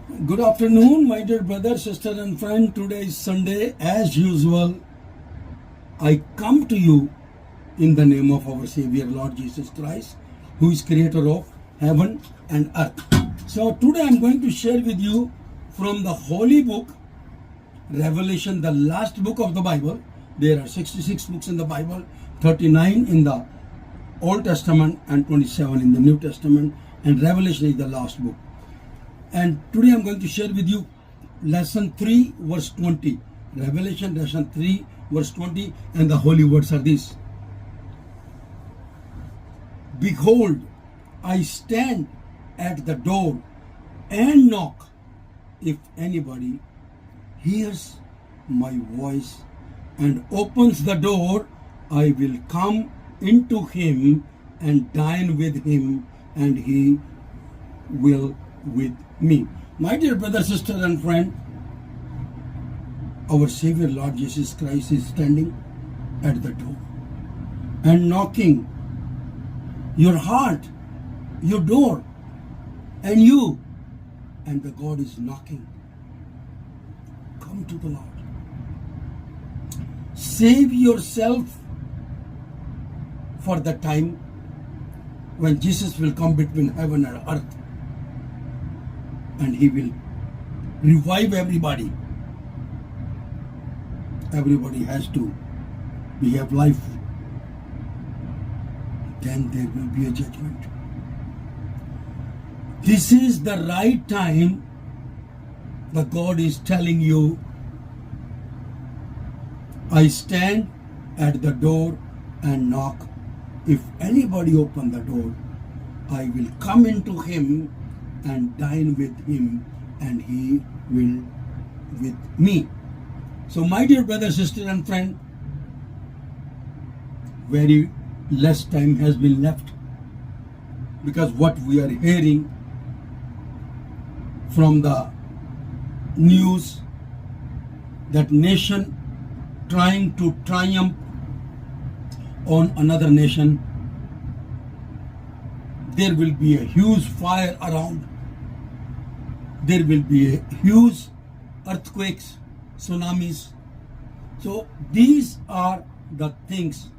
Good afternoon, my dear brother, sister, and friend. Today is Sunday. As usual, I come to you in the name of our Savior, Lord Jesus Christ, who is creator of heaven and earth. So today I'm going to share with you from the Holy Book, Revelation, the last book of the Bible. There are 66 books in the Bible, 39 in the Old Testament and 27 in the New Testament, and Revelation is the last book. And today I'm going to share with you lesson 3 verse 20. Revelation lesson 3 verse 20, and the holy words are these. Behold, I stand at the door and knock. If anybody hears my voice and opens the door, I will come into him and dine with him, and he will with me. My dear brother, sister, and friend, our Savior Lord Jesus Christ is standing at the door and knocking your heart, your door, and you, and the God is knocking. Come to the Lord. Save yourself for the time when Jesus will come between heaven and earth, and he will revive everybody. Everybody has to have life. Then there will be a judgment. This is the right time. The God is telling you, I stand at the door and knock. If anybody open the door, I will come into him and dine with him, and he will with me. So my dear brother, sister, and friend, very less time has been left, because what we are hearing from the news, that nation trying to triumph on another nation, there will be a huge fire around. There will be a huge earthquakes, tsunamis. So these are the things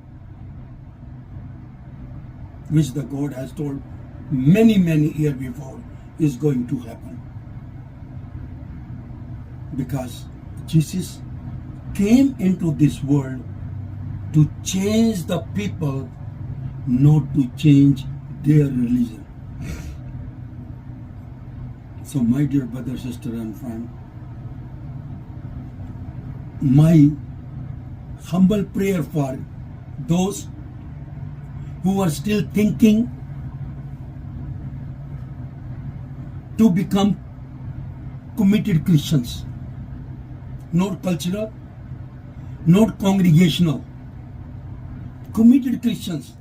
which the God has told many years before is going to happen. Because Jesus came into this world to change the people, not to change their religion. So my dear brother, sister, and friend, my humble prayer for those who are still thinking to become committed Christians, not cultural, not congregational, committed Christians.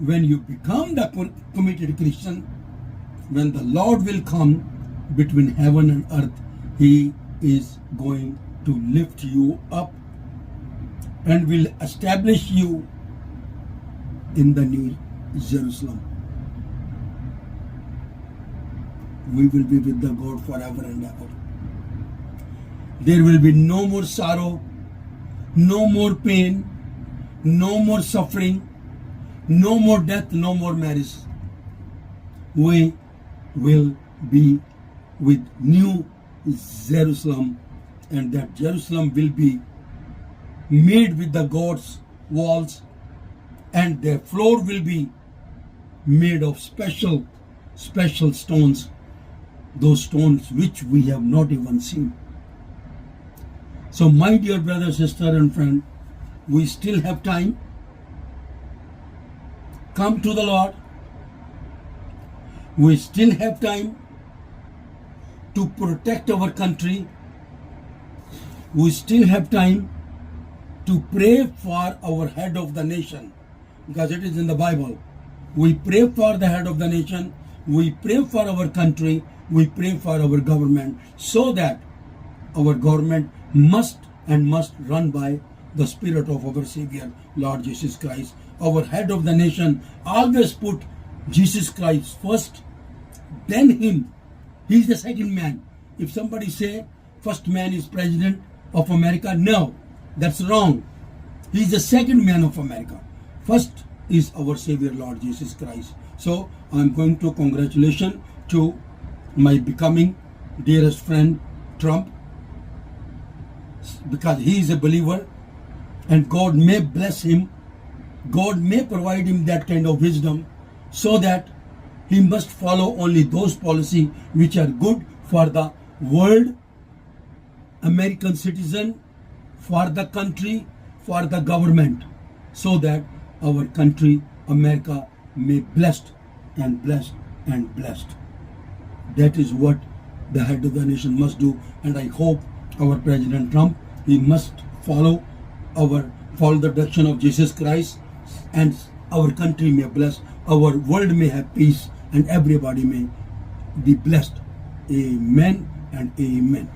When you become the committed Christian, when the Lord will come between heaven and earth, he is going to lift you up and will establish you in the New Jerusalem. We will be with the God forever and ever. There will be no more sorrow, no more pain, no more suffering, no more death, no more marriage. We will be with New Jerusalem, and that Jerusalem will be made with the God's walls, and the floor will be made of special stones, those stones which we have not even seen. So my dear brother, sister, and friend, we still have time. Come to the Lord. We still have time to protect our country. We still have time to pray for our head of the nation, because it is in the Bible. We pray for the head of the nation. We pray for our country. We pray for our government, so that our government must run by the Spirit of our Savior, Lord Jesus Christ. Our head of the nation always put Jesus Christ first, then him. He is the second man. If somebody say first man is president of America, no, that's wrong. He is the second man of America. First is our Savior Lord Jesus Christ. So I'm going to congratulation to my becoming dearest friend Trump, because he is a believer and God may bless him. God may provide him that kind of wisdom so that he must follow only those policies which are good for the world, American citizen, for the country, for the government, so that our country, America, may blessed and blessed and blessed. That is what the head of the nation must do, and I hope our President Trump, he must follow the direction of Jesus Christ, and our country may bless, our world may have peace, and everybody may be blessed. Amen and amen.